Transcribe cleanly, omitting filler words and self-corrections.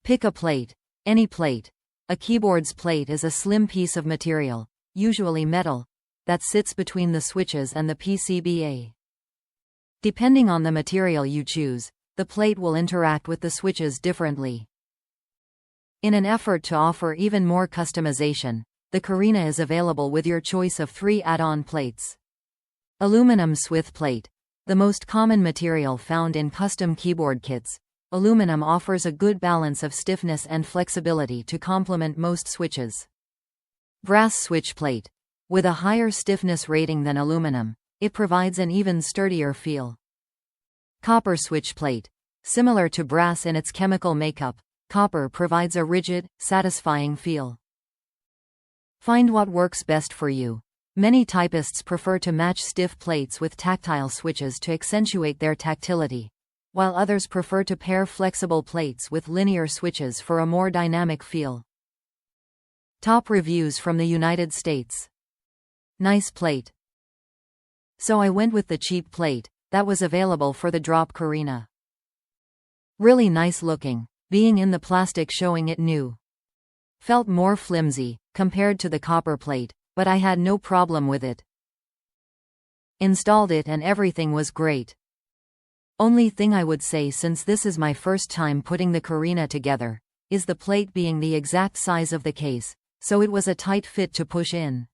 Pick a plate. Any plate. A keyboard's plate is a slim piece of material, usually metal, that sits between the switches and the PCBA. Depending on the material you choose, the plate will interact with the switches differently. In an effort to offer even more customization, the Carina is available with your choice of 3 add-on plates. Aluminum SWITH plate. The most common material found in custom keyboard kits, aluminum offers a good balance of stiffness and flexibility to complement most switches. Brass switch plate. With a higher stiffness rating than aluminum, it provides an even sturdier feel. Copper switch plate. Similar to brass in its chemical makeup, copper provides a rigid, satisfying feel. Find what works best for you. Many typists prefer to match stiff plates with tactile switches to accentuate their tactility, while others prefer to pair flexible plates with linear switches for a more dynamic feel. Top reviews from the United States. Nice plate. So I went with the cheap plate that was available for the drop Carina. Really nice looking, being in the plastic showing it new. Felt more flimsy compared to the copper plate, but I had no problem with it. Installed it and everything was great. Only thing I would say, since this is my first time putting the Carina together, is the plate being the exact size of the case, so it was a tight fit to push in.